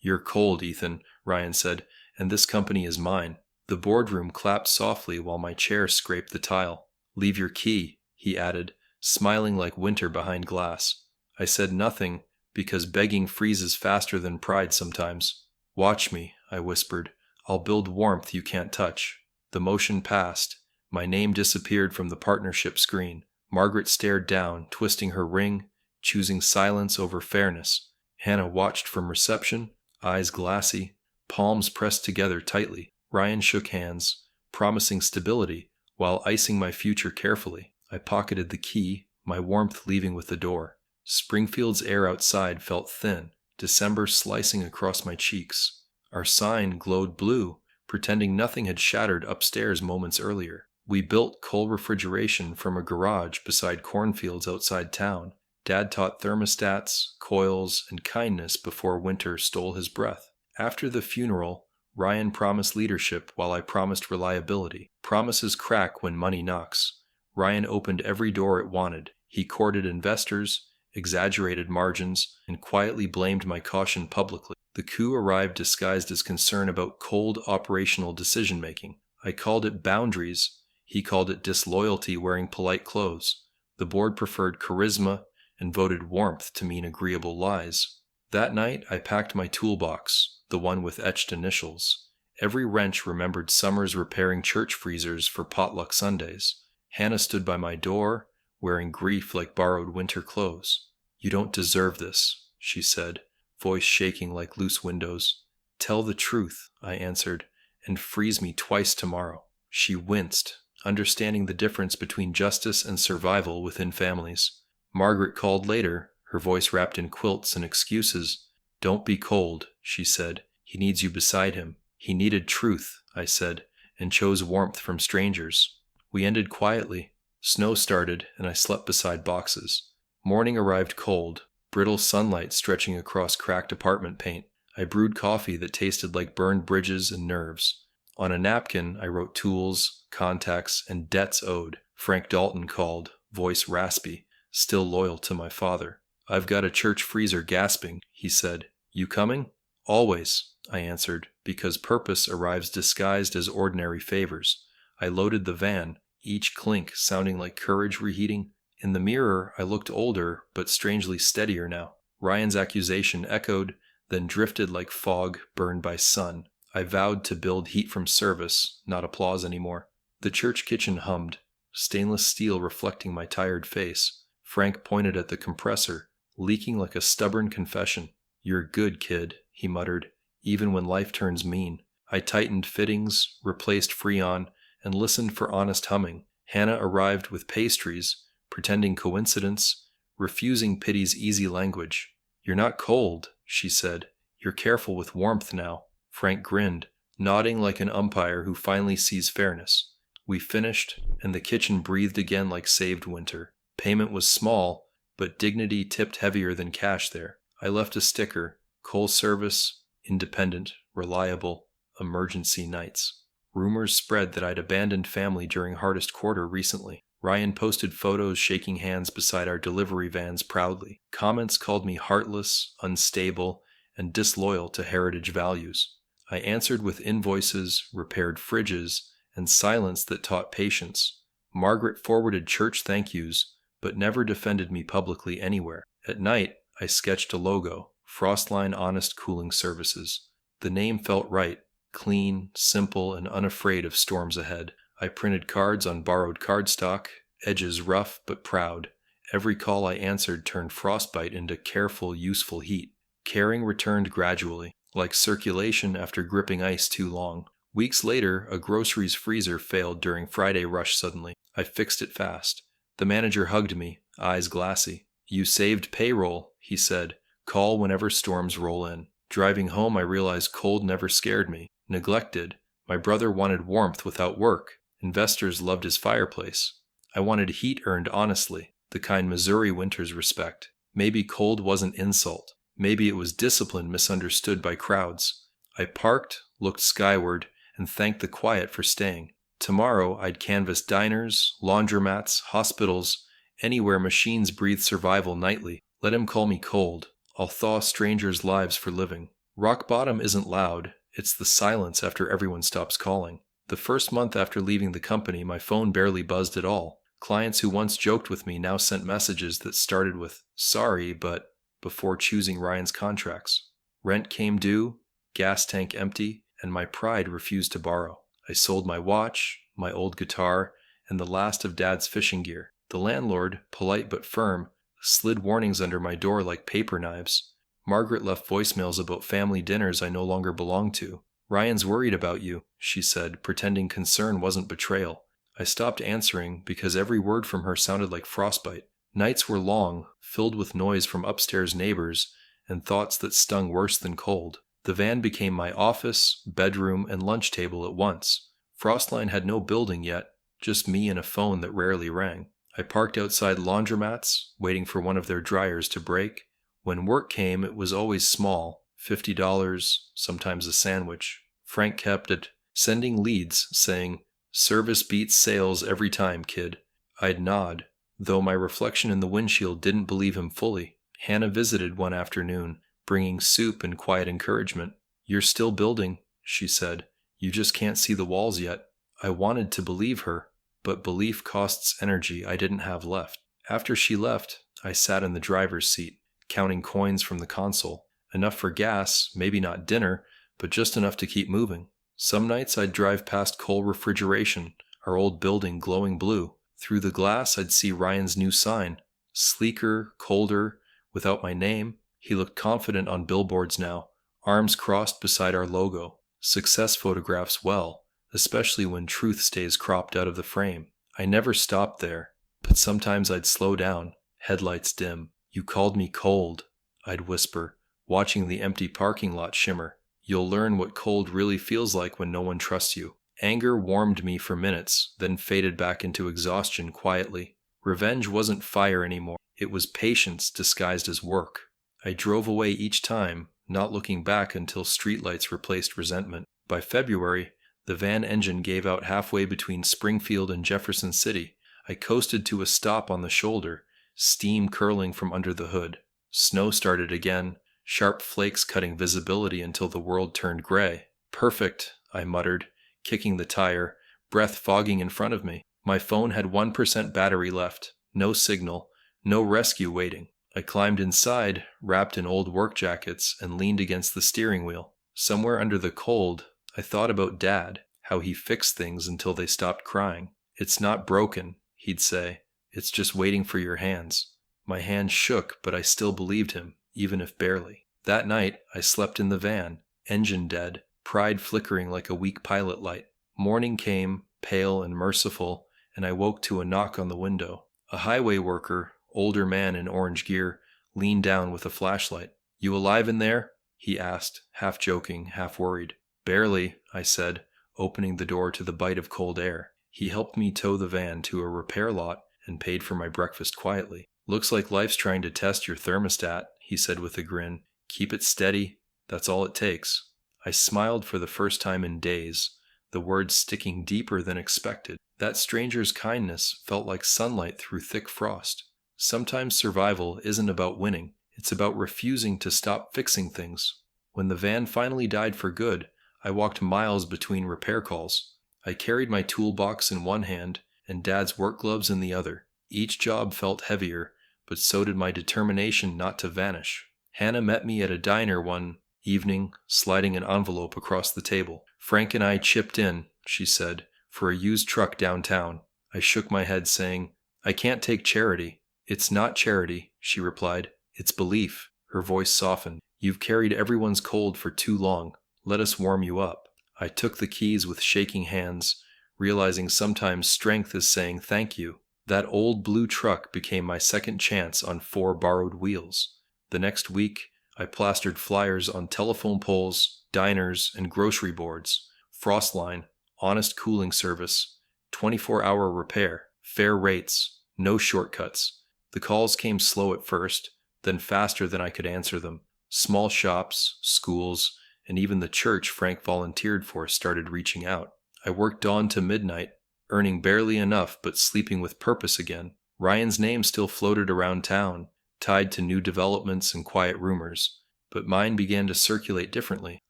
"You're cold, Ethan," Ryan said, "and this company is mine." The boardroom clapped softly while my chair scraped the tile. "Leave your key," he added, smiling like winter behind glass. I said nothing, because begging freezes faster than pride sometimes. "Watch me," I whispered. "I'll build warmth you can't touch." The motion passed. My name disappeared from the partnership screen. Margaret stared down, twisting her ring, choosing silence over fairness. Hannah watched from reception, eyes glassy, palms pressed together tightly. Ryan shook hands, promising stability, while icing my future carefully. I pocketed the key, my warmth leaving with the door. Springfield's air outside felt thin, December slicing across my cheeks. Our sign glowed blue, pretending nothing had shattered upstairs moments earlier. We built coal refrigeration from a garage beside cornfields outside town. Dad taught thermostats, coils, and kindness before winter stole his breath. After the funeral, Ryan promised leadership while I promised reliability. Promises crack when money knocks. Ryan opened every door it wanted. He courted investors, exaggerated margins, and quietly blamed my caution publicly. The coup arrived disguised as concern about cold operational decision-making. I called it boundaries. He called it disloyalty wearing polite clothes. The board preferred charisma and voted warmth to mean agreeable lies. That night, I packed my toolbox, the one with etched initials. Every wrench remembered summers repairing church freezers for potluck Sundays. Hannah stood by my door, wearing grief like borrowed winter clothes. "You don't deserve this," she said, voice shaking like loose windows. "Tell the truth," I answered, "and freeze me twice tomorrow." She winced, understanding the difference between justice and survival within families. Margaret called later, her voice wrapped in quilts and excuses. "Don't be cold," she said. "He needs you beside him." He needed truth, I said, and chose warmth from strangers. We ended quietly. Snow started, and I slept beside boxes. Morning arrived cold, brittle sunlight stretching across cracked apartment paint. I brewed coffee that tasted like burned bridges and nerves. On a napkin, I wrote tools, contacts, and debts owed. Frank Dalton called, voice raspy, still loyal to my father. "I've got a church freezer gasping," he said. "You coming?" "Always," I answered, because purpose arrives disguised as ordinary favors. I loaded the van, each clink sounding like courage reheating. In the mirror, I looked older, but strangely steadier now. Ryan's accusation echoed, then drifted like fog burned by sun. I vowed to build heat from service, not applause anymore. The church kitchen hummed, stainless steel reflecting my tired face. Frank pointed at the compressor, leaking like a stubborn confession. "You're good, kid," he muttered, "even when life turns mean." I tightened fittings, replaced Freon, and listened for honest humming. Hannah arrived with pastries, pretending coincidence, refusing pity's easy language. "You're not cold," she said. "You're careful with warmth now." Frank grinned, nodding like an umpire who finally sees fairness. We finished, and the kitchen breathed again like saved winter. Payment was small, but dignity tipped heavier than cash there. I left a sticker, coal service, independent, reliable, emergency nights. Rumors spread that I'd abandoned family during hardest quarter recently. Ryan posted photos shaking hands beside our delivery vans proudly. Comments called me heartless, unstable, and disloyal to heritage values. I answered with invoices, repaired fridges, and silence that taught patience. Margaret forwarded church thank yous, but never defended me publicly anywhere. At night, I sketched a logo, Frostline Honest Cooling Services. The name felt right, clean, simple, and unafraid of storms ahead. I printed cards on borrowed cardstock, edges rough but proud. Every call I answered turned frostbite into careful, useful heat. Caring returned gradually, like circulation after gripping ice too long. Weeks later, a groceries freezer failed during Friday rush suddenly. I fixed it fast. The manager hugged me, eyes glassy. "You saved payroll," he said. "Call whenever storms roll in." Driving home, I realized cold never scared me. Neglected. My brother wanted warmth without work. Investors loved his fireplace. I wanted heat earned honestly, the kind Missouri winters respect. Maybe cold wasn't insult. Maybe it was discipline misunderstood by crowds. I parked, looked skyward, and thanked the quiet for staying. Tomorrow, I'd canvass diners, laundromats, hospitals, anywhere machines breathe survival nightly. Let him call me cold. I'll thaw strangers' lives for living. Rock bottom isn't loud, it's the silence after everyone stops calling. The first month after leaving the company, my phone barely buzzed at all. Clients who once joked with me now sent messages that started with, "Sorry, but," before choosing Ryan's contracts. Rent came due, gas tank empty, and my pride refused to borrow. I sold my watch, my old guitar, and the last of Dad's fishing gear. The landlord, polite but firm, slid warnings under my door like paper knives. Margaret left voicemails about family dinners I no longer belonged to. "Ryan's worried about you," she said, pretending concern wasn't betrayal. I stopped answering because every word from her sounded like frostbite. Nights were long, filled with noise from upstairs neighbors and thoughts that stung worse than cold. The van became my office, bedroom, and lunch table at once. Frostline had no building yet, just me and a phone that rarely rang. I parked outside laundromats, waiting for one of their dryers to break. When work came, it was always small, $50, sometimes a sandwich. Frank kept it, sending leads saying, "Service beats sales every time, kid." I'd nod, though my reflection in the windshield didn't believe him fully. Hannah visited one afternoon, bringing soup and quiet encouragement. "You're still building," she said. "You just can't see the walls yet." I wanted to believe her, but belief costs energy I didn't have left. After she left, I sat in the driver's seat, counting coins from the console. Enough for gas, maybe not dinner, but just enough to keep moving. Some nights I'd drive past Cole Refrigeration, our old building glowing blue. Through the glass I'd see Ryan's new sign. Sleeker, colder, without my name. He looked confident on billboards now, arms crossed beside our logo. Success photographs well, especially when truth stays cropped out of the frame. I never stopped there, but sometimes I'd slow down, headlights dim. "You called me cold," I'd whisper, watching the empty parking lot shimmer. "You'll learn what cold really feels like when no one trusts you." Anger warmed me for minutes, then faded back into exhaustion quietly. Revenge wasn't fire anymore. It was patience disguised as work. I drove away each time, not looking back until streetlights replaced resentment. By February, the van engine gave out halfway between Springfield and Jefferson City. I coasted to a stop on the shoulder, steam curling from under the hood. Snow started again, sharp flakes cutting visibility until the world turned gray. "Perfect," I muttered, kicking the tire, breath fogging in front of me. My phone had 1% battery left, no signal, no rescue waiting. I climbed inside, wrapped in old work jackets, and leaned against the steering wheel. Somewhere under the cold, I thought about Dad, how he fixed things until they stopped crying. "It's not broken," he'd say. "It's just waiting for your hands." My hands shook, but I still believed him, even if barely. That night, I slept in the van, engine dead, pride flickering like a weak pilot light. Morning came, pale and merciful, and I woke to a knock on the window. A highway worker, older man in orange gear, leaned down with a flashlight. "You alive in there?" he asked, half joking, half worried. "Barely," I said, opening the door to the bite of cold air. He helped me tow the van to a repair lot and paid for my breakfast quietly. "Looks like life's trying to test your thermostat," he said with a grin. "Keep it steady. That's all it takes." I smiled for the first time in days, the words sticking deeper than expected. That stranger's kindness felt like sunlight through thick frost. Sometimes survival isn't about winning, it's about refusing to stop fixing things. When the van finally died for good, I walked miles between repair calls. I carried my toolbox in one hand and Dad's work gloves in the other. Each job felt heavier, but so did my determination not to vanish. Hannah met me at a diner one evening, sliding an envelope across the table. "Frank and I chipped in," she said, "for a used truck downtown." I shook my head, saying, "I can't take charity." "It's not charity," she replied. "It's belief." Her voice softened. "You've carried everyone's cold for too long. Let us warm you up." I took the keys with shaking hands, realizing sometimes strength is saying thank you. That old blue truck became my second chance on 4 borrowed wheels. The next week, I plastered flyers on telephone poles, diners, and grocery boards. Frostline, honest cooling service, 24-hour repair, fair rates, no shortcuts. The calls came slow at first, then faster than I could answer them. Small shops, schools, and even the church Frank volunteered for started reaching out. I worked dawn to midnight, earning barely enough but sleeping with purpose again. Ryan's name still floated around town, tied to new developments and quiet rumors. but mine began to circulate differently,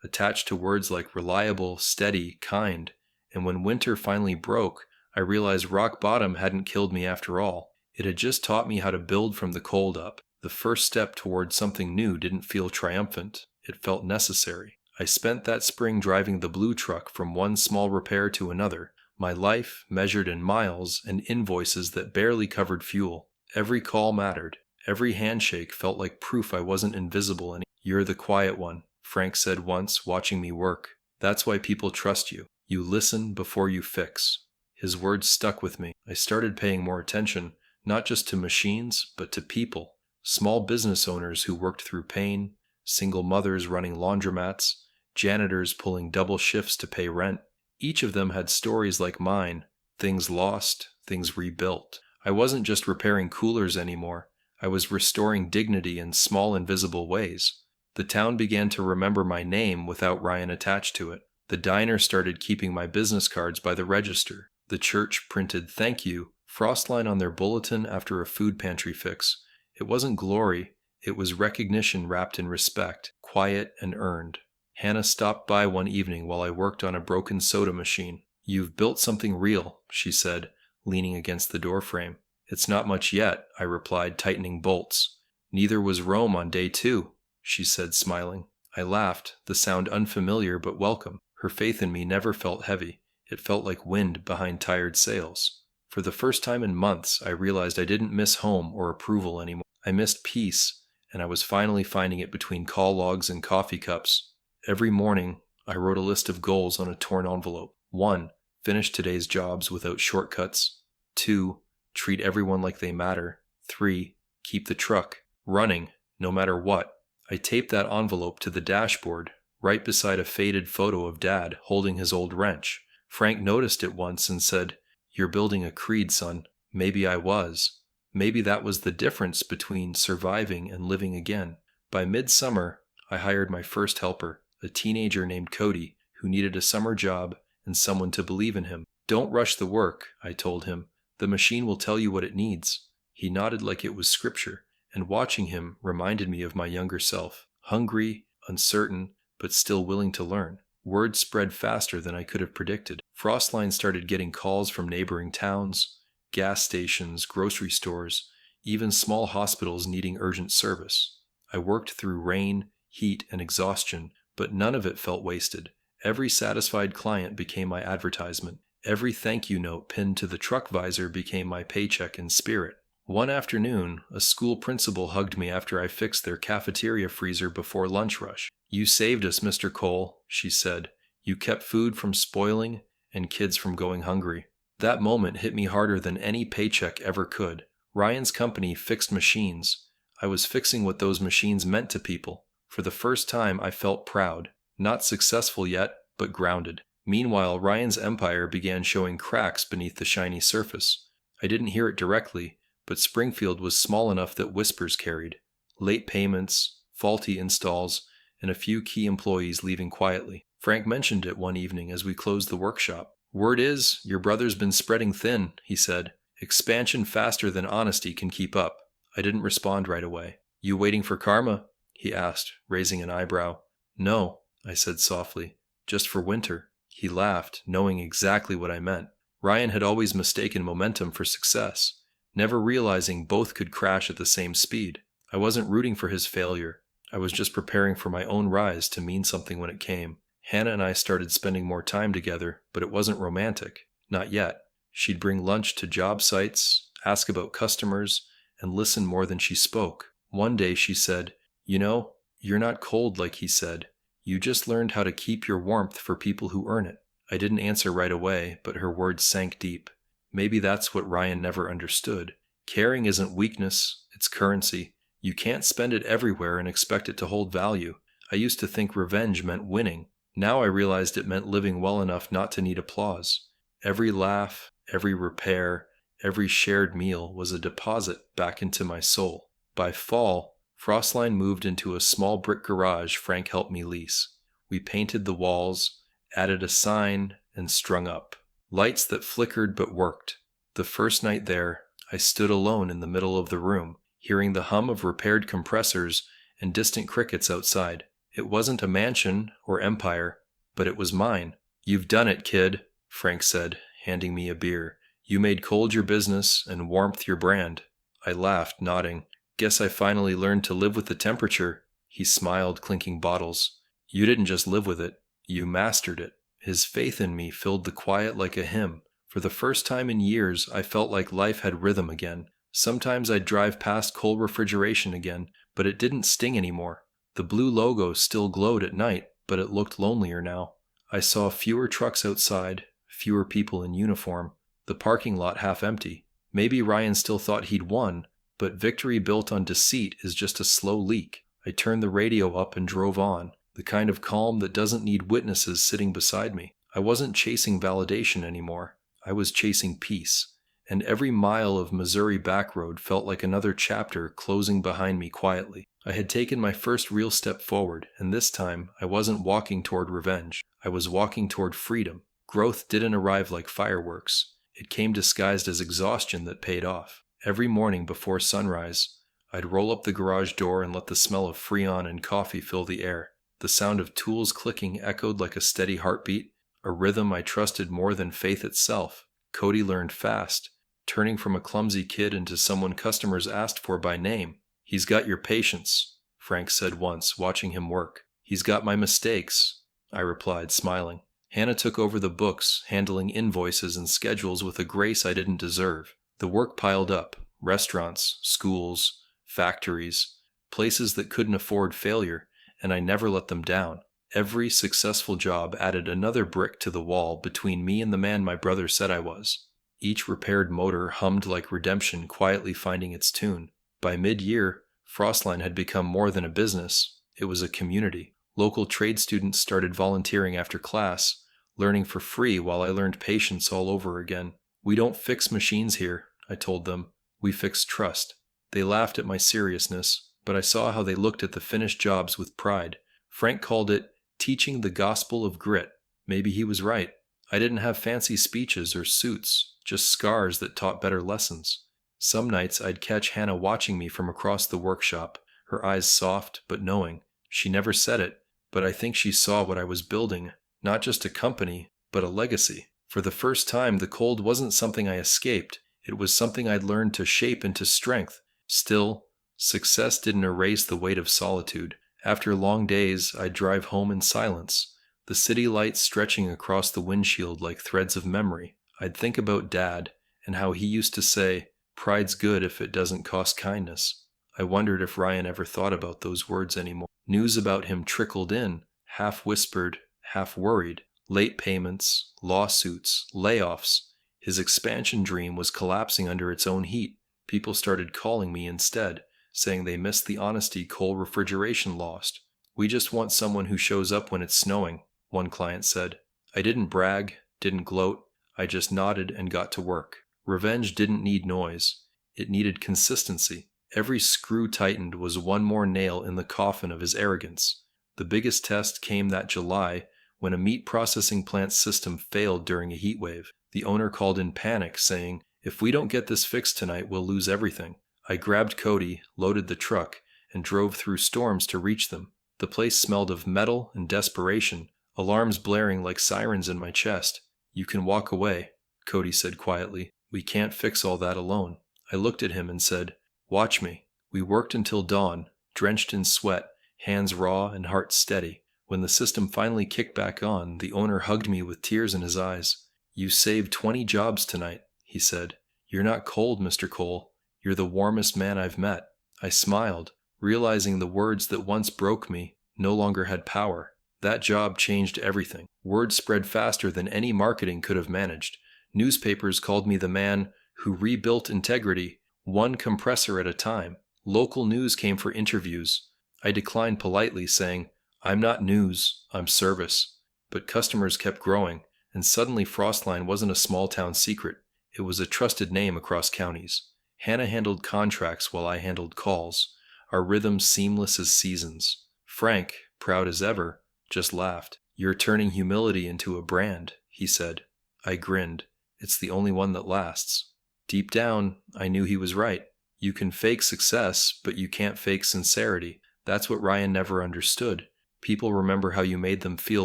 attached to words like reliable, steady, kind. And when winter finally broke, I realized rock bottom hadn't killed me after all. It had just taught me how to build from the cold up. The first step toward something new didn't feel triumphant. It felt necessary. I spent that spring driving the blue truck from one small repair to another, my life measured in miles and invoices that barely covered fuel. Every call mattered. Every handshake felt like proof I wasn't invisible anymore. "You're the quiet one," Frank said once, watching me work. "That's why people trust you. You listen before you fix." His words stuck with me. I started paying more attention, not just to machines, but to people. Small business owners who worked through pain, single mothers running laundromats, janitors pulling double shifts to pay rent. Each of them had stories like mine, things lost, things rebuilt. I wasn't just repairing coolers anymore. I was restoring dignity in small, invisible ways. The town began to remember my name without Ryan attached to it. The diner started keeping my business cards by the register. The church printed "Thank you" frostline on their bulletin after a food pantry fix. It wasn't glory, it was recognition wrapped in respect, quiet and earned. Hannah stopped by one evening while I worked on a broken soda machine. "You've built something real," she said, leaning against the doorframe. "It's not much yet," I replied, tightening bolts. "Neither was Rome on day 2, she said, smiling. I laughed, the sound unfamiliar but welcome. Her faith in me never felt heavy. It felt like wind behind tired sails. For the first time in months, I realized I didn't miss home or approval anymore. I missed peace, and I was finally finding it between call logs and coffee cups. Every morning, I wrote a list of goals on a torn envelope. 1. Finish today's jobs without shortcuts. 2. Treat everyone like they matter. 3. Keep the truck running, no matter what. I taped that envelope to the dashboard, right beside a faded photo of Dad holding his old wrench. Frank noticed it once and said, "You're building a creed, son." Maybe I was. Maybe that was the difference between surviving and living again. By midsummer, I hired my first helper, a teenager named Cody, who needed a summer job and someone to believe in him. "Don't rush the work," I told him. "The machine will tell you what it needs." He nodded like it was scripture, and watching him reminded me of my younger self, hungry, uncertain, but still willing to learn. Word spread faster than I could have predicted. Frostline started getting calls from neighboring towns, gas stations, grocery stores, even small hospitals needing urgent service. I worked through rain, heat, and exhaustion, but none of it felt wasted. Every satisfied client became my advertisement. Every thank you note pinned to the truck visor became my paycheck in spirit. One afternoon, a school principal hugged me after I fixed their cafeteria freezer before lunch rush. "You saved us, Mr. Cole," she said. "You kept food from spoiling and kids from going hungry." That moment hit me harder than any paycheck ever could. Ryan's company fixed machines. I was fixing what those machines meant to people. For the first time, I felt proud. Not successful yet, but grounded. Meanwhile, Ryan's empire began showing cracks beneath the shiny surface. I didn't hear it directly, but Springfield was small enough that whispers carried. Late payments, faulty installs, and a few key employees leaving quietly. Frank mentioned it one evening as we closed the workshop. "Word is, your brother's been spreading thin," he said. "Expansion faster than honesty can keep up." I didn't respond right away. "You waiting for karma?" he asked, raising an eyebrow. "No," I said softly. "Just for winter." He laughed, knowing exactly what I meant. Ryan had always mistaken momentum for success, never realizing both could crash at the same speed. I wasn't rooting for his failure. I was just preparing for my own rise to mean something when it came. Hannah and I started spending more time together, but it wasn't romantic. Not yet. She'd bring lunch to job sites, ask about customers, and listen more than she spoke. One day she said, "You know, you're not cold like he said. You just learned how to keep your warmth for people who earn it." I didn't answer right away, but her words sank deep. Maybe that's what Ryan never understood. Caring isn't weakness, it's currency. You can't spend it everywhere and expect it to hold value. I used to think revenge meant winning. Now I realized it meant living well enough not to need applause. Every laugh, every repair, every shared meal was a deposit back into my soul. By fall, Frostline moved into a small brick garage Frank helped me lease. We painted the walls, added a sign, and strung up lights that flickered but worked. The first night there, I stood alone in the middle of the room, hearing the hum of repaired compressors and distant crickets outside. It wasn't a mansion or empire, but it was mine. "You've done it, kid," Frank said, handing me a beer. "You made cold your business and warmth your brand." I laughed, nodding. "Guess I finally learned to live with the temperature." He smiled, clinking bottles. "You didn't just live with it, you mastered it." His faith in me filled the quiet like a hymn. For the first time in years, I felt like life had rhythm again. Sometimes I'd drive past cold refrigeration again, but it didn't sting anymore. The blue logo still glowed at night, but it looked lonelier now. I saw fewer trucks outside, fewer people in uniform, the parking lot half empty. Maybe Ryan still thought he'd won, but victory built on deceit is just a slow leak. I turned the radio up and drove on, the kind of calm that doesn't need witnesses sitting beside me. I wasn't chasing validation anymore. I was chasing peace. And every mile of Missouri backroad felt like another chapter closing behind me quietly. I had taken my first real step forward, and this time I wasn't walking toward revenge. I was walking toward freedom. Growth didn't arrive like fireworks. It came disguised as exhaustion that paid off. Every morning before sunrise, I'd roll up the garage door and let the smell of Freon and coffee fill the air. The sound of tools clicking echoed like a steady heartbeat, a rhythm I trusted more than faith itself. Cody learned fast, turning from a clumsy kid into someone customers asked for by name. "He's got your patience," Frank said once, watching him work. "He's got my mistakes," I replied, smiling. Hannah took over the books, handling invoices and schedules with a grace I didn't deserve. The work piled up: restaurants, schools, factories, places that couldn't afford failure, and I never let them down. Every successful job added another brick to the wall between me and the man my brother said I was. Each repaired motor hummed like redemption quietly finding its tune. By mid-year, Frostline had become more than a business. It was a community. Local trade students started volunteering after class, learning for free while I learned patience all over again. "We don't fix machines here," I told them. "We fix trust." They laughed at my seriousness, but I saw how they looked at the finished jobs with pride. Frank called it teaching the gospel of grit. Maybe he was right. I didn't have fancy speeches or suits, just scars that taught better lessons. Some nights I'd catch Hannah watching me from across the workshop, her eyes soft but knowing. She never said it, but I think she saw what I was building, not just a company, but a legacy. For the first time, the cold wasn't something I escaped. It was something I'd learned to shape into strength. Still, success didn't erase the weight of solitude. After long days, I'd drive home in silence, the city lights stretching across the windshield like threads of memory. I'd think about Dad and how he used to say, "Pride's good if it doesn't cost kindness." I wondered if Ryan ever thought about those words anymore. News about him trickled in, half whispered, half worried. Late payments, lawsuits, layoffs. His expansion dream was collapsing under its own heat. People started calling me instead, saying they missed the honesty coal refrigeration lost. "We just want someone who shows up when it's snowing," one client said. I didn't brag, didn't gloat. I just nodded and got to work. Revenge didn't need noise. It needed consistency. Every screw tightened was one more nail in the coffin of his arrogance. The biggest test came that July when a meat processing plant system failed during a heat wave. The owner called in panic, saying, "If we don't get this fixed tonight, we'll lose everything." I grabbed Cody, loaded the truck, and drove through storms to reach them. The place smelled of metal and desperation, alarms blaring like sirens in my chest. "You can walk away," Cody said quietly. "We can't fix all that alone." I looked at him and said, "Watch me." We worked until dawn, drenched in sweat, hands raw and heart steady. When the system finally kicked back on, the owner hugged me with tears in his eyes. "You saved 20 jobs tonight," he said. "You're not cold, Mr. Cole. You're the warmest man I've met." I smiled, realizing the words that once broke me no longer had power. That job changed everything. Word spread faster than any marketing could have managed. Newspapers called me the man who rebuilt integrity, one compressor at a time. Local news came for interviews. I declined politely, saying, "I'm not news, I'm service." But customers kept growing, and suddenly Frostline wasn't a small-town secret. It was a trusted name across counties. Hannah handled contracts while I handled calls, our rhythms seamless as seasons. Frank, proud as ever, just laughed. "You're turning humility into a brand," he said. I grinned. "It's the only one that lasts." Deep down, I knew he was right. You can fake success, but you can't fake sincerity. That's what Ryan never understood. People remember how you made them feel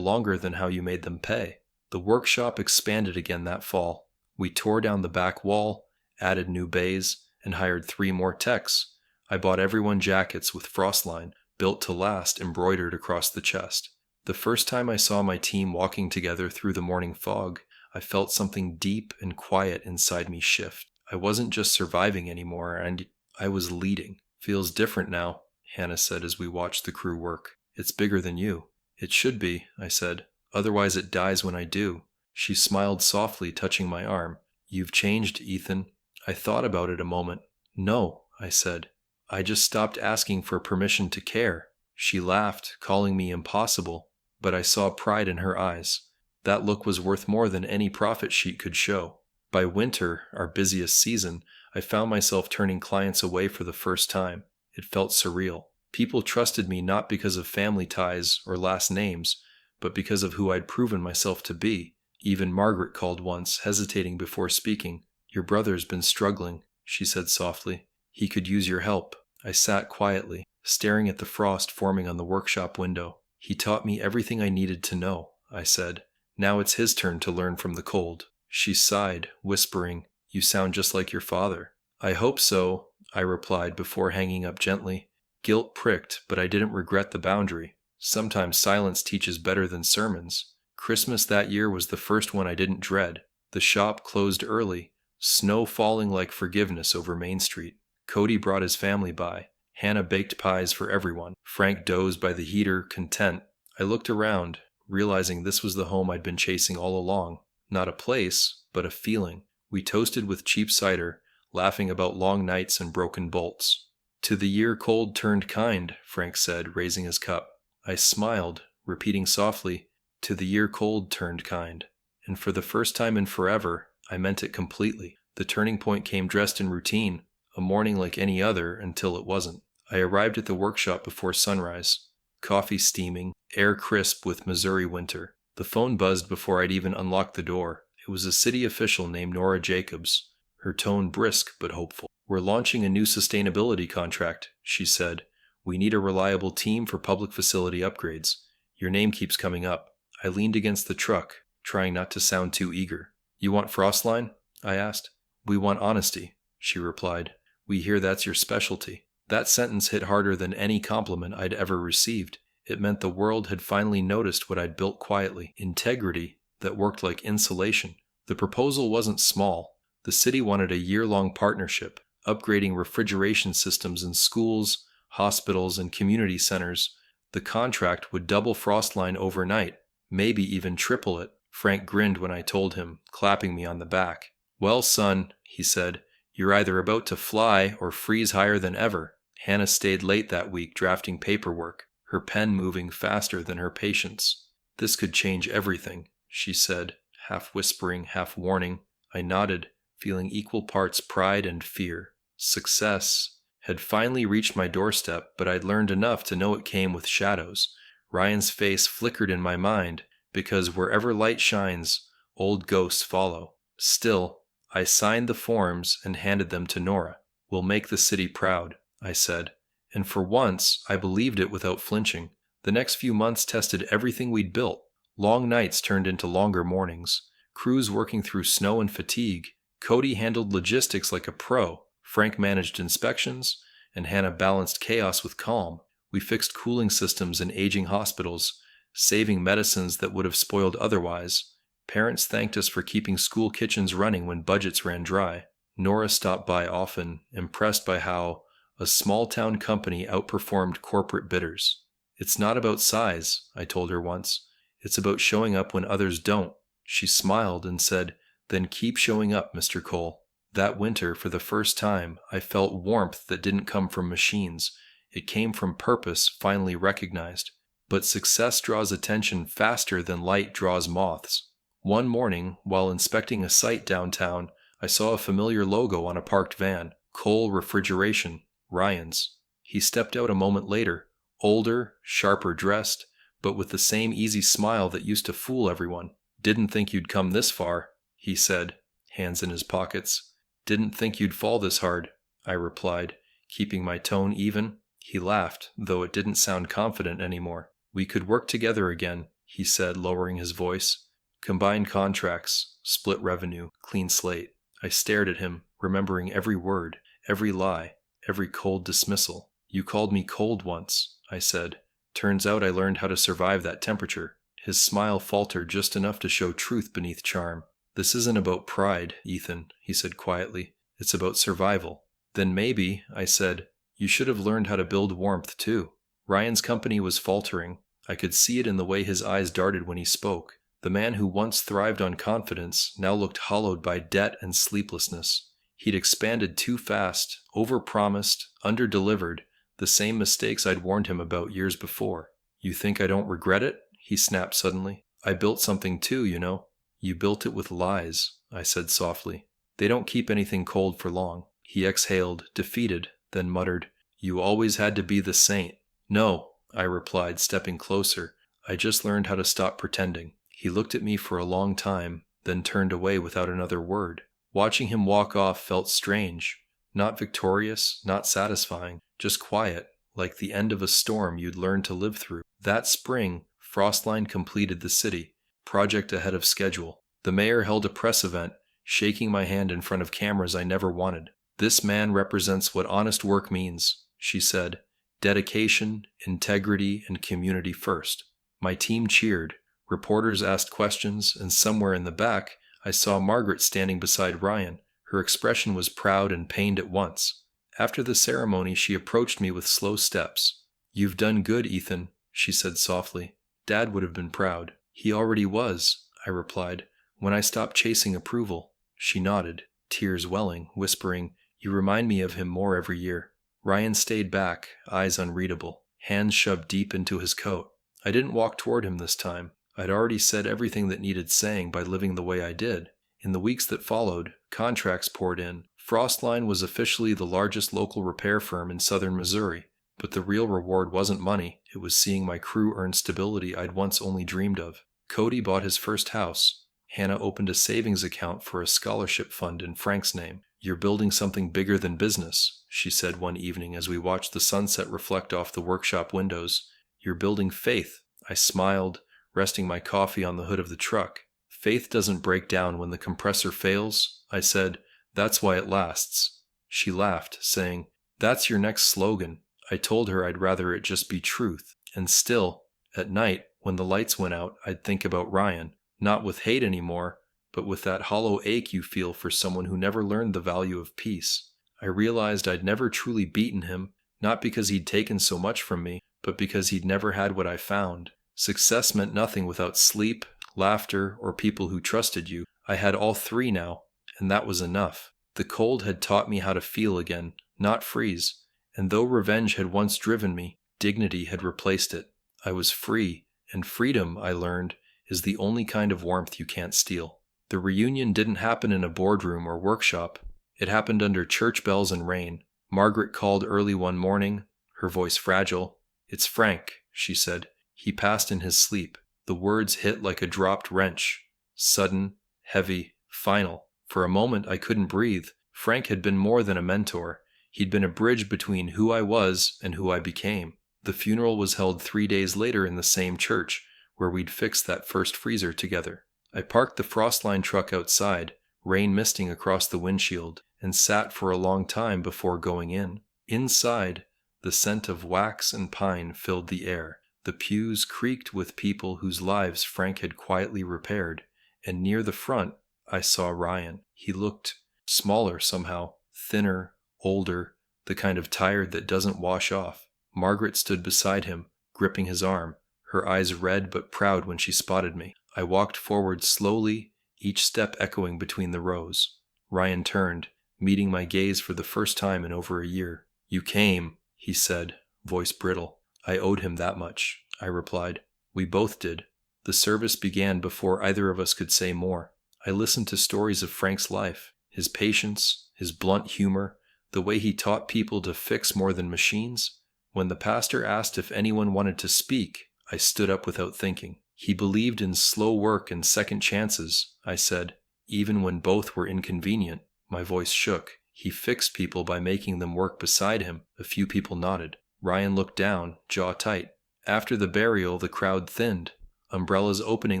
longer than how you made them pay. The workshop expanded again that fall. We tore down the back wall, added new bays, and hired 3 more techs. I bought everyone jackets with frostline, built to last, embroidered across the chest. The first time I saw my team walking together through the morning fog, I felt something deep and quiet inside me shift. I wasn't just surviving anymore, and I was leading. Feels different now, Hannah said as we watched the crew work. It's bigger than you. It should be, I said. Otherwise it dies when I do. She smiled softly, touching my arm. You've changed, Ethan. I thought about it a moment. No, I said. I just stopped asking for permission to care. She laughed, calling me impossible, but I saw pride in her eyes. That look was worth more than any profit sheet could show. By winter, our busiest season, I found myself turning clients away for the first time. It felt surreal. People trusted me not because of family ties or last names, but because of who I'd proven myself to be. Even Margaret called once, hesitating before speaking. Your brother's been struggling, she said softly. He could use your help. I sat quietly, staring at the frost forming on the workshop window. He taught me everything I needed to know, I said. Now it's his turn to learn from the cold. She sighed, whispering, You sound just like your father. I hope so, I replied before hanging up gently. Guilt pricked, but I didn't regret the boundary. Sometimes silence teaches better than sermons. Christmas that year was the first one I didn't dread. The shop closed early, snow falling like forgiveness over Main Street. Cody brought his family by. Hannah baked pies for everyone. Frank dozed by the heater, content. I looked around, realizing this was the home I'd been chasing all along. Not a place, but a feeling. We toasted with cheap cider, laughing about long nights and broken bolts. To the year cold turned kind, Frank said, raising his cup. I smiled, repeating softly, To the year cold turned kind. And for the first time in forever, I meant it completely. The turning point came dressed in routine, a morning like any other until it wasn't. I arrived at the workshop before sunrise. Coffee steaming, air crisp with Missouri winter. The phone buzzed before I'd even unlocked the door. It was a city official named Nora Jacobs, her tone brisk but hopeful. We're launching a new sustainability contract, she said. We need a reliable team for public facility upgrades. Your name keeps coming up. I leaned against the truck, trying not to sound too eager. You want frostline? I asked. We want honesty, she replied. We hear that's your specialty. That sentence hit harder than any compliment I'd ever received. It meant the world had finally noticed what I'd built quietly. Integrity that worked like insulation. The proposal wasn't small. The city wanted a year-long partnership, upgrading refrigeration systems in schools, hospitals, and community centers. The contract would double Frostline overnight, maybe even triple it. Frank grinned when I told him, clapping me on the back. Well, son, he said, you're either about to fly or freeze higher than ever. Hannah stayed late that week drafting paperwork, her pen moving faster than her patience. This could change everything, she said, half whispering, half warning. I nodded, feeling equal parts pride and fear. Success had finally reached my doorstep, but I'd learned enough to know it came with shadows. Ryan's face flickered in my mind, because wherever light shines, old ghosts follow. Still, I signed the forms and handed them to Nora. We'll make the city proud, I said. And for once, I believed it without flinching. The next few months tested everything we'd built. Long nights turned into longer mornings. Crews working through snow and fatigue. Cody handled logistics like a pro. Frank managed inspections, and Hannah balanced chaos with calm. We fixed cooling systems in aging hospitals, saving medicines that would have spoiled otherwise. Parents thanked us for keeping school kitchens running when budgets ran dry. Nora stopped by often, impressed by how a small-town company outperformed corporate bidders. It's not about size, I told her once. It's about showing up when others don't. She smiled and said, Then keep showing up, Mr. Cole. That winter, for the first time, I felt warmth that didn't come from machines. It came from purpose finally recognized. But success draws attention faster than light draws moths. One morning, while inspecting a site downtown, I saw a familiar logo on a parked van, Cole Refrigeration, Ryan's. He stepped out a moment later, older, sharper dressed, but with the same easy smile that used to fool everyone. Didn't think you'd come this far, he said, hands in his pockets. Didn't think you'd fall this hard, I replied, keeping my tone even. He laughed, though it didn't sound confident anymore. We could work together again, he said, lowering his voice. Combine contracts, split revenue, clean slate. I stared at him, remembering every word, every lie, every cold dismissal. You called me cold once, I said. Turns out I learned how to survive that temperature. His smile faltered just enough to show truth beneath charm. This isn't about pride, Ethan, he said quietly. It's about survival. Then maybe, I said, you should have learned how to build warmth too. Ryan's company was faltering. I could see it in the way his eyes darted when he spoke. The man who once thrived on confidence now looked hollowed by debt and sleeplessness. He'd expanded too fast, overpromised, underdelivered, the same mistakes I'd warned him about years before. You think I don't regret it? He snapped suddenly. I built something too, you know. You built it with lies, I said softly. They don't keep anything cold for long. He exhaled, defeated, then muttered, You always had to be the saint. No, I replied, stepping closer. I just learned how to stop pretending. He looked at me for a long time, then turned away without another word. Watching him walk off felt strange. Not victorious, not satisfying, just quiet, like the end of a storm you'd learned to live through. That spring, Frostline completed the city, project ahead of schedule. The mayor held a press event, shaking my hand in front of cameras I never wanted. This man represents what honest work means, she said. Dedication, integrity, and community first. My team cheered. Reporters asked questions, and somewhere in the back, I saw Margaret standing beside Ryan. Her expression was proud and pained at once. After the ceremony, she approached me with slow steps. You've done good, Ethan, she said softly. Dad would have been proud. He already was, I replied, when I stopped chasing approval. She nodded, tears welling, whispering, You remind me of him more every year. Ryan stayed back, eyes unreadable, hands shoved deep into his coat. I didn't walk toward him this time. I'd already said everything that needed saying by living the way I did. In the weeks that followed, contracts poured in. Frostline was officially the largest local repair firm in southern Missouri, but the real reward wasn't money. It was seeing my crew earn stability I'd once only dreamed of. Cody bought his first house. Hannah opened a savings account for a scholarship fund in Frank's name. You're building something bigger than business, she said one evening as we watched the sunset reflect off the workshop windows. You're building faith. I smiled, resting my coffee on the hood of the truck. Faith doesn't break down when the compressor fails, I said. That's why it lasts. She laughed, saying, That's your next slogan. I told her I'd rather it just be truth. And still, at night, when the lights went out, I'd think about Ryan, not with hate anymore, but with that hollow ache you feel for someone who never learned the value of peace. I realized I'd never truly beaten him, not because he'd taken so much from me, but because he'd never had what I found. Success meant nothing without sleep, laughter, or people who trusted you. I had all three now, and that was enough. The cold had taught me how to feel again, not freeze, and though revenge had once driven me, dignity had replaced it. I was free, and freedom, I learned, is the only kind of warmth you can't steal. The reunion didn't happen in a boardroom or workshop. It happened under church bells and rain. Margaret called early one morning, her voice fragile. It's Frank, she said. He passed in his sleep. The words hit like a dropped wrench. Sudden, heavy, final. For a moment I couldn't breathe. Frank had been more than a mentor. He'd been a bridge between who I was and who I became. The funeral was held 3 days later in the same church, where we'd fixed that first freezer together. I parked the Frostline truck outside, rain misting across the windshield, and sat for a long time before going in. Inside, the scent of wax and pine filled the air. The pews creaked with people whose lives Frank had quietly repaired, and near the front, I saw Ryan. He looked smaller somehow, thinner, older, the kind of tired that doesn't wash off. Margaret stood beside him, gripping his arm, her eyes red but proud when she spotted me. I walked forward slowly, each step echoing between the rows. Ryan turned, meeting my gaze for the first time in over a year. You came, he said, voice brittle. I owed him that much, I replied. We both did. The service began before either of us could say more. I listened to stories of Frank's life, his patience, his blunt humor, the way he taught people to fix more than machines. When the pastor asked if anyone wanted to speak, I stood up without thinking. He believed in slow work and second chances, I said, even when both were inconvenient. My voice shook. He fixed people by making them work beside him. A few people nodded. Ryan looked down, jaw tight. After the burial, the crowd thinned, umbrellas opening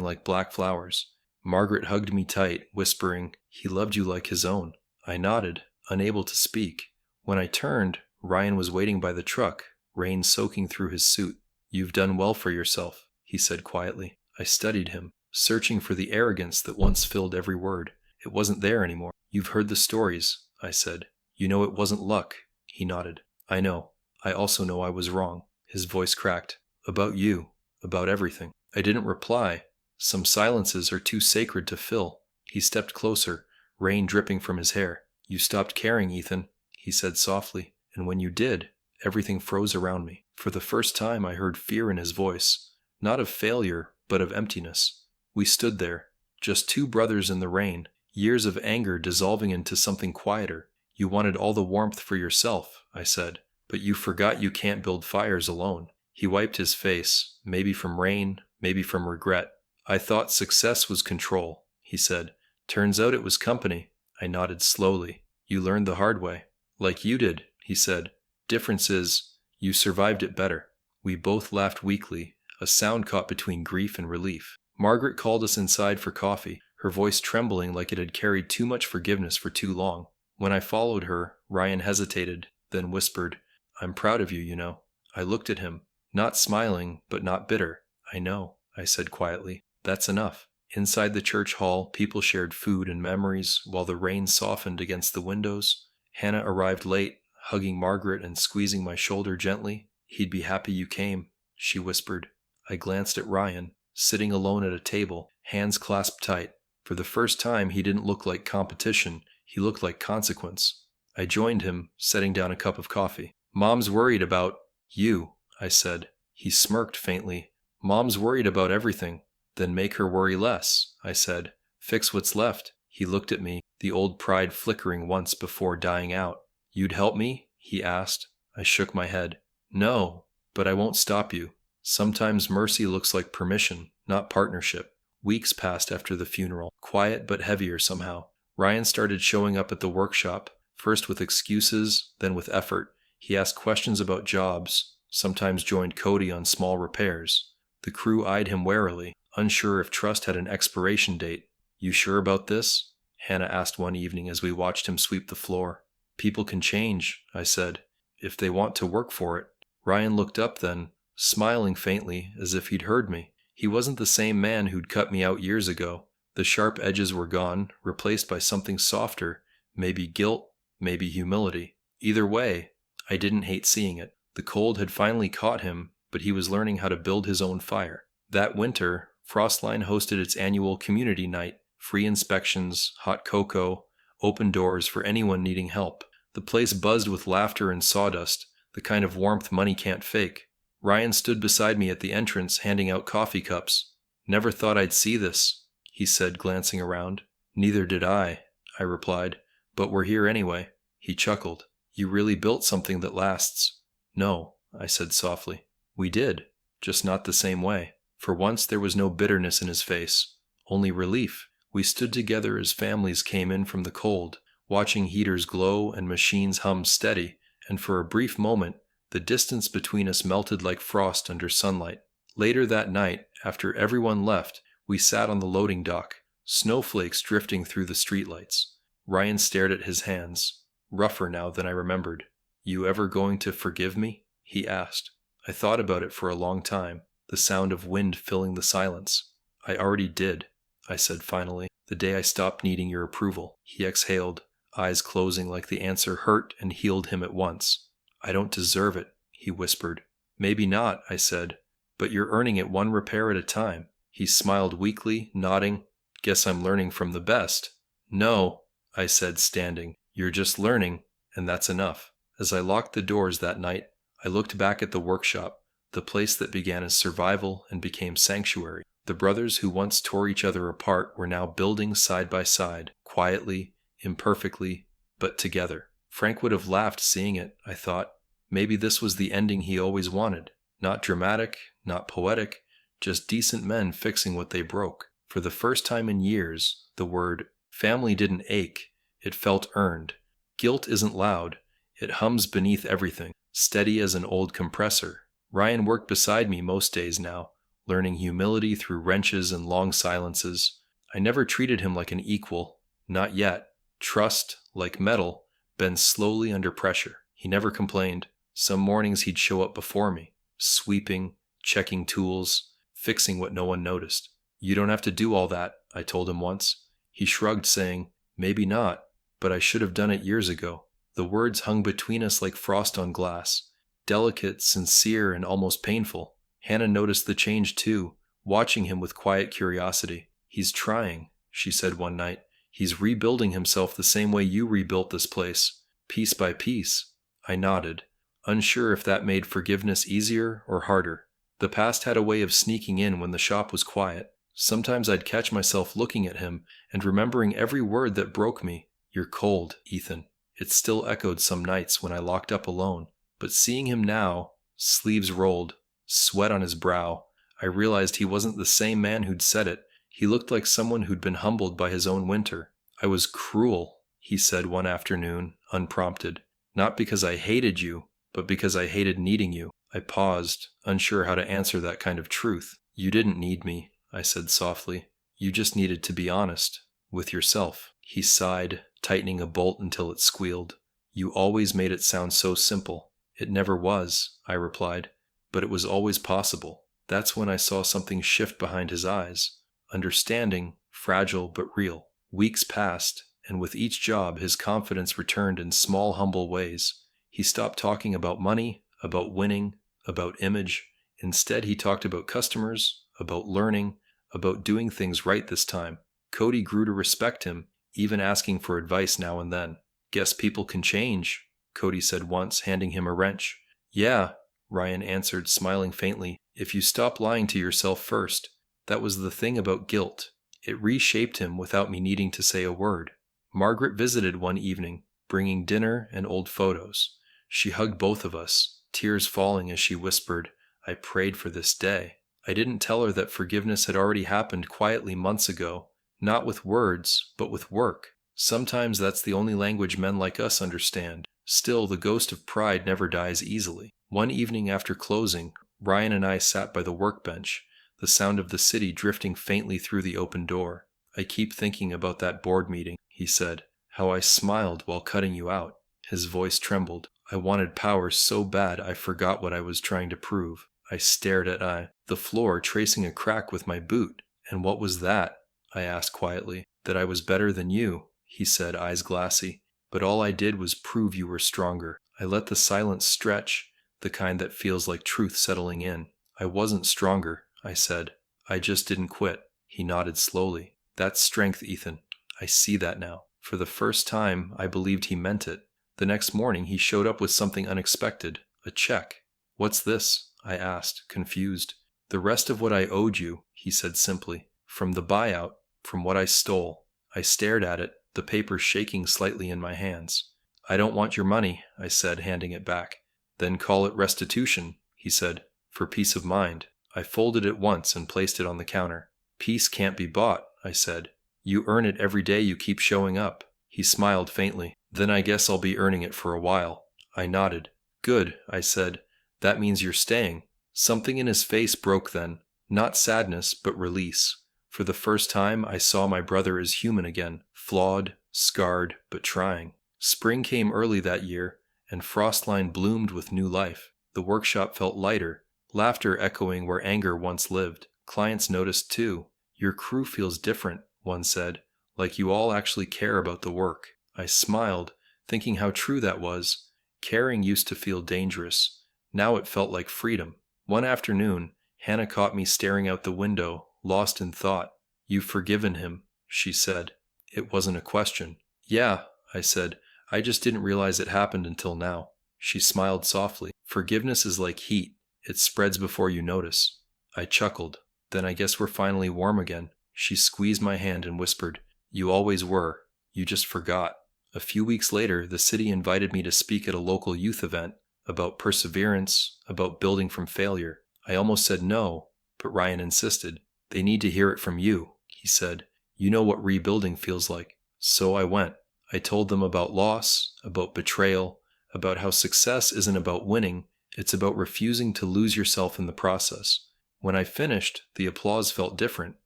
like black flowers. Margaret hugged me tight, whispering, "He loved you like his own." I nodded, unable to speak. When I turned, Ryan was waiting by the truck, rain soaking through his suit. "You've done well for yourself," he said quietly. I studied him, searching for the arrogance that once filled every word. It wasn't there anymore. "You've heard the stories," I said. "You know it wasn't luck." He nodded. "I know. I also know I was wrong." His voice cracked. "About you. About everything." I didn't reply. Some silences are too sacred to fill. He stepped closer, rain dripping from his hair. "You stopped caring, Ethan," he said softly. "And when you did, everything froze around me." For the first time I heard fear in his voice. Not of failure, but of emptiness. We stood there, just two brothers in the rain, years of anger dissolving into something quieter. "You wanted all the warmth for yourself," I said, "but you forgot you can't build fires alone." He wiped his face, maybe from rain, maybe from regret. "I thought success was control," he said. "Turns out it was company." I nodded slowly. "You learned the hard way." "Like you did," he said. "Difference is, you survived it better." We both laughed weakly, a sound caught between grief and relief. Margaret called us inside for coffee, her voice trembling like it had carried too much forgiveness for too long. When I followed her, Ryan hesitated, then whispered, "I'm proud of you, you know." I looked at him, not smiling, but not bitter. "I know," I said quietly. "That's enough." Inside the church hall, people shared food and memories while the rain softened against the windows. Hannah arrived late, hugging Margaret and squeezing my shoulder gently. "He'd be happy you came," she whispered. I glanced at Ryan, sitting alone at a table, hands clasped tight. For the first time, he didn't look like competition, he looked like consequence. I joined him, setting down a cup of coffee. "Mom's worried about you," I said. He smirked faintly. "Mom's worried about everything." "Then make her worry less," I said. "Fix what's left." He looked at me, the old pride flickering once before dying out. "You'd help me?" he asked. I shook my head. "No, but I won't stop you." Sometimes mercy looks like permission, not partnership. Weeks passed after the funeral, quiet but heavier somehow. Ryan started showing up at the workshop, first with excuses, then with effort. He asked questions about jobs, sometimes joined Cody on small repairs. The crew eyed him warily, unsure if trust had an expiration date. "You sure about this?" Hannah asked one evening as we watched him sweep the floor. "People can change," I said, "if they want to work for it." Ryan looked up then, smiling faintly as if he'd heard me. He wasn't the same man who'd cut me out years ago. The sharp edges were gone, replaced by something softer, maybe guilt, maybe humility. Either way, I didn't hate seeing it. The cold had finally caught him, but he was learning how to build his own fire. That winter, Frostline hosted its annual community night, free inspections, hot cocoa, open doors for anyone needing help. The place buzzed with laughter and sawdust, the kind of warmth money can't fake. Ryan stood beside me at the entrance, handing out coffee cups. "Never thought I'd see this," he said, glancing around. "Neither did I replied, "but we're here anyway." He chuckled. "You really built something that lasts." "No," I said softly. "We did, just not the same way." For once there was no bitterness in his face, only relief. We stood together as families came in from the cold, watching heaters glow and machines hum steady, and for a brief moment, the distance between us melted like frost under sunlight. Later that night, after everyone left, we sat on the loading dock, snowflakes drifting through the streetlights. Ryan stared at his hands, rougher now than I remembered. "You ever going to forgive me?" he asked. I thought about it for a long time, the sound of wind filling the silence. "I already did," I said finally, "the day I stopped needing your approval." He exhaled, eyes closing like the answer hurt and healed him at once. "I don't deserve it," he whispered. "Maybe not," I said, "but you're earning it one repair at a time." He smiled weakly, nodding. "Guess I'm learning from the best." "No," I said, standing. "You're just learning, and that's enough." As I locked the doors that night, I looked back at the workshop, the place that began as survival and became sanctuary. The brothers who once tore each other apart were now building side by side, quietly, imperfectly, but together. Frank would have laughed seeing it, I thought. Maybe this was the ending he always wanted. Not dramatic, not poetic, just decent men fixing what they broke. For the first time in years, the word family didn't ache, it felt earned. Guilt isn't loud, it hums beneath everything. steady as an old compressor. Ryan worked beside me most days now, learning humility through wrenches and long silences. I never treated him like an equal, not yet. Trust, like metal, bends slowly under pressure. He never complained. Some mornings he'd show up before me, sweeping, checking tools, fixing what no one noticed. "You don't have to do all that," I told him once. He shrugged, saying, "Maybe not, but I should have done it years ago." The words hung between us like frost on glass, delicate, sincere, and almost painful. Hannah noticed the change too, watching him with quiet curiosity. "He's trying," she said one night. "He's rebuilding himself the same way you rebuilt this place, piece by piece." I nodded, unsure if that made forgiveness easier or harder. The past had a way of sneaking in when the shop was quiet. Sometimes I'd catch myself looking at him and remembering every word that broke me. "You're cold, Ethan." It still echoed some nights when I locked up alone. But seeing him now, sleeves rolled, sweat on his brow, I realized he wasn't the same man who'd said it. He looked like someone who'd been humbled by his own winter. "I was cruel," he said one afternoon, unprompted. "Not because I hated you, but because I hated needing you." I paused, unsure how to answer that kind of truth. "You didn't need me," I said softly. "You just needed to be honest with yourself." He sighed, tightening a bolt until it squealed. "You always made it sound so simple." "It never was," I replied, "but it was always possible." That's when I saw something shift behind his eyes. Understanding, fragile but real. Weeks passed, and with each job his confidence returned in small, humble ways. He stopped talking about money, about winning, about image. Instead, he talked about customers, about learning, about doing things right this time. Cody grew to respect him, even asking for advice now and then. "Guess people can change," Cody said once, handing him a wrench. "Yeah," Ryan answered, smiling faintly, "if you stop lying to yourself first." That was the thing about guilt. It reshaped him without me needing to say a word. Margaret visited one evening, bringing dinner and old photos. She hugged both of us, tears falling as she whispered, "I prayed for this day." I didn't tell her that forgiveness had already happened quietly months ago, not with words, but with work. Sometimes that's the only language men like us understand. Still, the ghost of pride never dies easily. One evening after closing, Ryan and I sat by the workbench, the sound of the city drifting faintly through the open door. "I keep thinking about that board meeting," he said. "How I smiled while cutting you out." His voice trembled. "I wanted power so bad I forgot what I was trying to prove." I stared at the floor, tracing a crack with my boot. "And what was that?" I asked quietly. "That I was better than you," he said, eyes glassy. "But all I did was prove you were stronger." I let the silence stretch, the kind that feels like truth settling in. "I wasn't stronger," I said. "I just didn't quit." He nodded slowly. "That's strength, Ethan. I see that now." For the first time, I believed he meant it. The next morning, he showed up with something unexpected, a check. "What's this?" I asked, confused. "The rest of what I owed you," he said simply. "From the buyout, from what I stole." I stared at it, the paper shaking slightly in my hands. "I don't want your money," I said, handing it back. "Then call it restitution," he said, "for peace of mind." I folded it once and placed it on the counter. "Peace can't be bought," I said. "You earn it every day you keep showing up." He smiled faintly. "Then I guess I'll be earning it for a while." I nodded. "Good," I said. "That means you're staying." Something in his face broke then. Not sadness, but release. For the first time, I saw my brother as human again, flawed, scarred, but trying. Spring came early that year, and Frostline bloomed with new life. The workshop felt lighter, laughter echoing where anger once lived. Clients noticed too. "Your crew feels different," one said, "like you all actually care about the work." I smiled, thinking how true that was. Caring used to feel dangerous. Now it felt like freedom. One afternoon, Hannah caught me staring out the window, lost in thought. "You've forgiven him," she said. It wasn't a question. "Yeah," I said. "I just didn't realize it happened until now." She smiled softly. "Forgiveness is like heat. It spreads before you notice." I chuckled. "Then I guess we're finally warm again." She squeezed my hand and whispered, "You always were. You just forgot." A few weeks later, the city invited me to speak at a local youth event about perseverance, about building from failure. I almost said no, but Ryan insisted. "They need to hear it from you," he said. "You know what rebuilding feels like." So I went. I told them about loss, about betrayal, about how success isn't about winning, it's about refusing to lose yourself in the process. When I finished, the applause felt different.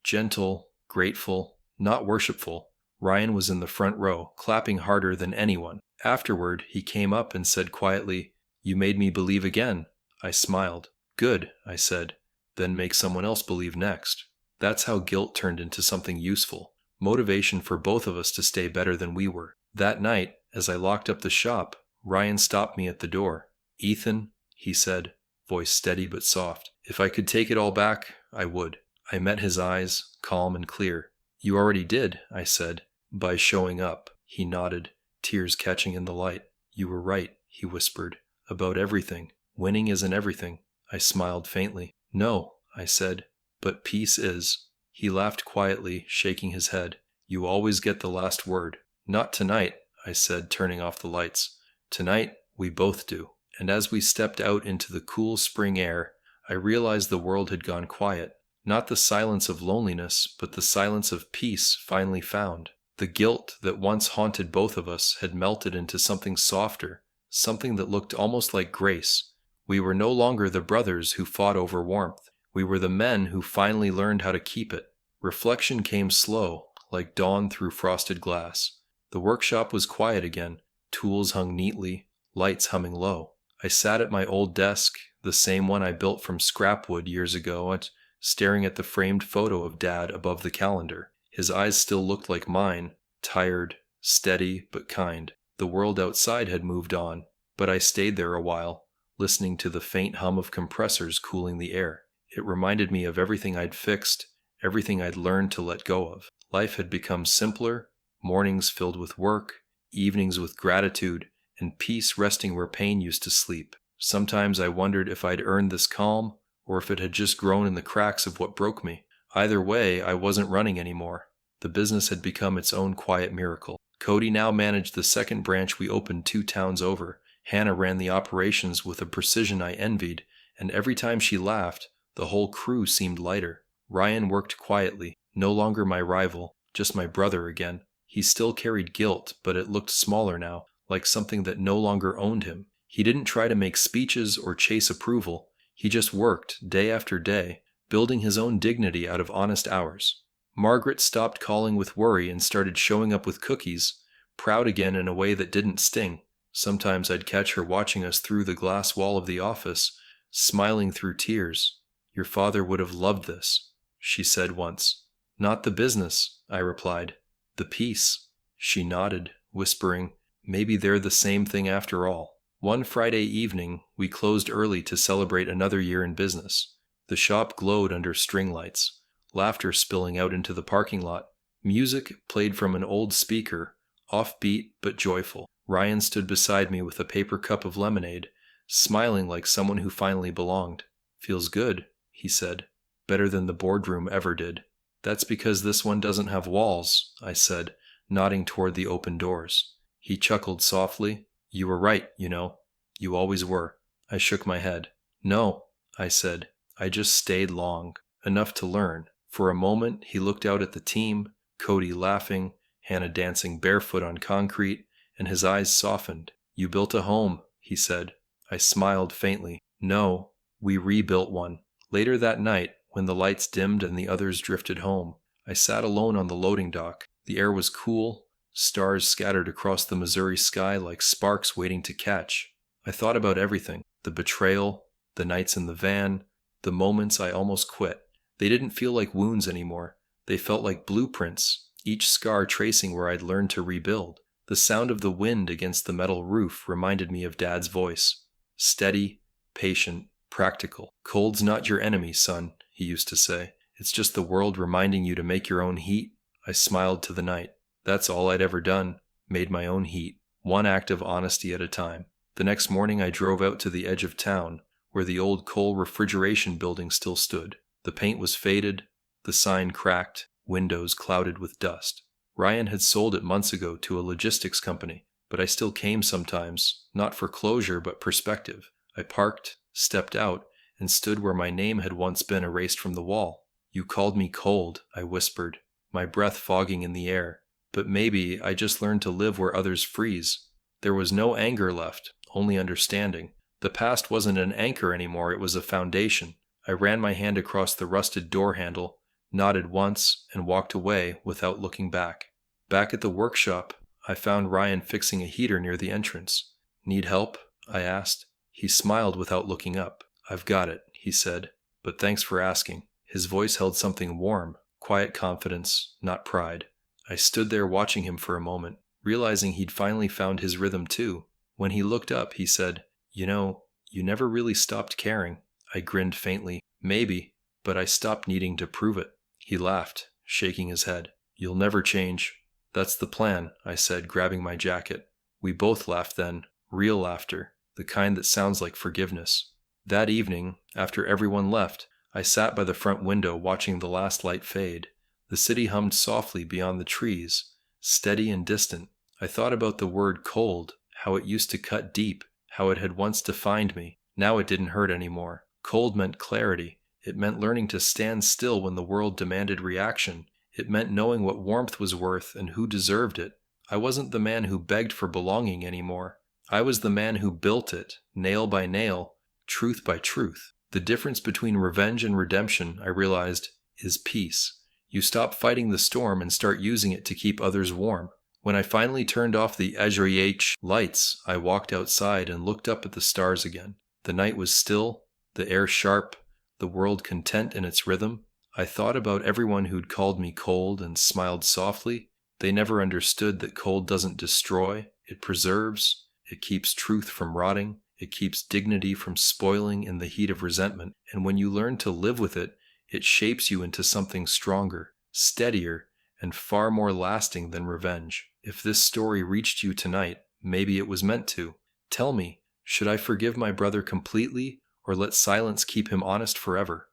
Gentle, grateful, not worshipful. Ryan was in the front row, clapping harder than anyone. Afterward, he came up and said quietly, "You made me believe again." I smiled. "Good," I said. "Then make someone else believe next." That's how guilt turned into something useful. Motivation for both of us to stay better than we were. That night, as I locked up the shop, Ryan stopped me at the door. "Ethan," he said, voice steady but soft, "if I could take it all back, I would." I met his eyes, calm and clear. "You already did," I said, "by showing up." He nodded, tears catching in the light. "You were right," he whispered, "about everything. Winning isn't everything." I smiled faintly. "No," I said, "but peace is." He laughed quietly, shaking his head. "You always get the last word." "Not tonight," I said, turning off the lights. "Tonight, we both do." And as we stepped out into the cool spring air, I realized the world had gone quiet. Not the silence of loneliness, but the silence of peace finally found. The guilt that once haunted both of us had melted into something softer, something that looked almost like grace. We were no longer the brothers who fought over warmth. We were the men who finally learned how to keep it. Reflection came slow, like dawn through frosted glass. The workshop was quiet again, tools hung neatly, lights humming low. I sat at my old desk, the same one I built from scrap wood years ago, staring at the framed photo of Dad above the calendar. His eyes still looked like mine, tired, steady, but kind. The world outside had moved on, but I stayed there a while, listening to the faint hum of compressors cooling the air. It reminded me of everything I'd fixed, everything I'd learned to let go of. Life had become simpler, mornings filled with work, evenings with gratitude, and peace resting where pain used to sleep. Sometimes I wondered if I'd earned this calm, or if it had just grown in the cracks of what broke me. Either way, I wasn't running anymore. The business had become its own quiet miracle. Cody now managed the second branch we opened 2 towns over. Hannah ran the operations with a precision I envied, and every time she laughed, the whole crew seemed lighter. Ryan worked quietly, no longer my rival, just my brother again. He still carried guilt, but it looked smaller now, like something that no longer owned him. He didn't try to make speeches or chase approval. He just worked, day after day, building his own dignity out of honest hours. Margaret stopped calling with worry and started showing up with cookies, proud again in a way that didn't sting. Sometimes I'd catch her watching us through the glass wall of the office, smiling through tears. "Your father would have loved this," she said once. "Not the business," I replied. "The peace." She nodded, whispering, "Maybe they're the same thing after all." One Friday evening, we closed early to celebrate another year in business. The shop glowed under string lights, laughter spilling out into the parking lot. Music played from an old speaker, offbeat but joyful. Ryan stood beside me with a paper cup of lemonade, smiling like someone who finally belonged. "Feels good," he said. "Better than the boardroom ever did." "That's because this one doesn't have walls," I said, nodding toward the open doors. He chuckled softly. "You were right, you know. You always were." I shook my head. "No," I said. "I just stayed long, enough to learn." For a moment, he looked out at the team, Cody laughing, Hannah dancing barefoot on concrete, and his eyes softened. "You built a home," he said. I smiled faintly. "No, we rebuilt one." Later that night, when the lights dimmed and the others drifted home, I sat alone on the loading dock. The air was cool, stars scattered across the Missouri sky like sparks waiting to catch. I thought about everything: the betrayal, the nights in the van, the moments I almost quit. They didn't feel like wounds anymore. They felt like blueprints, each scar tracing where I'd learned to rebuild. The sound of the wind against the metal roof reminded me of Dad's voice. Steady, patient, practical. "Cold's not your enemy, son," he used to say. "It's just the world reminding you to make your own heat." I smiled to the night. That's all I'd ever done, made my own heat, one act of honesty at a time. The next morning I drove out to the edge of town, where the old coal refrigeration building still stood. The paint was faded, the sign cracked, windows clouded with dust. Ryan had sold it months ago to a logistics company, but I still came sometimes, not for closure but perspective. I parked, stepped out, and stood where my name had once been erased from the wall. "You called me cold," I whispered, my breath fogging in the air. But maybe I just learned to live where others freeze. There was no anger left, only understanding. The past wasn't an anchor anymore, it was a foundation. I ran my hand across the rusted door handle, nodded once, and walked away without looking back. Back at the workshop, I found Ryan fixing a heater near the entrance. "Need help?" I asked. He smiled without looking up. "I've got it," he said, "but thanks for asking." His voice held something warm, quiet confidence, not pride. I stood there watching him for a moment, realizing he'd finally found his rhythm too. When he looked up, he said, "You know, you never really stopped caring." I grinned faintly. "Maybe, but I stopped needing to prove it." He laughed, shaking his head. "You'll never change." "That's the plan," I said, grabbing my jacket. We both laughed then, real laughter, the kind that sounds like forgiveness. That evening, after everyone left, I sat by the front window watching the last light fade. The city hummed softly beyond the trees, steady and distant. I thought about the word cold, how it used to cut deep, how it had once defined me. Now it didn't hurt anymore. Cold meant clarity. It meant learning to stand still when the world demanded reaction. It meant knowing what warmth was worth and who deserved it. I wasn't the man who begged for belonging anymore. I was the man who built it, nail by nail, truth by truth. The difference between revenge and redemption, I realized, is peace. You stop fighting the storm and start using it to keep others warm. When I finally turned off the Azurich lights, I walked outside and looked up at the stars again. The night was still, the air sharp, the world content in its rhythm. I thought about everyone who'd called me cold and smiled softly. They never understood that cold doesn't destroy, it preserves, it keeps truth from rotting, it keeps dignity from spoiling in the heat of resentment, and when you learn to live with it, it shapes you into something stronger, steadier, and far more lasting than revenge. If this story reached you tonight, maybe it was meant to. Tell me, should I forgive my brother completely, or let silence keep him honest forever?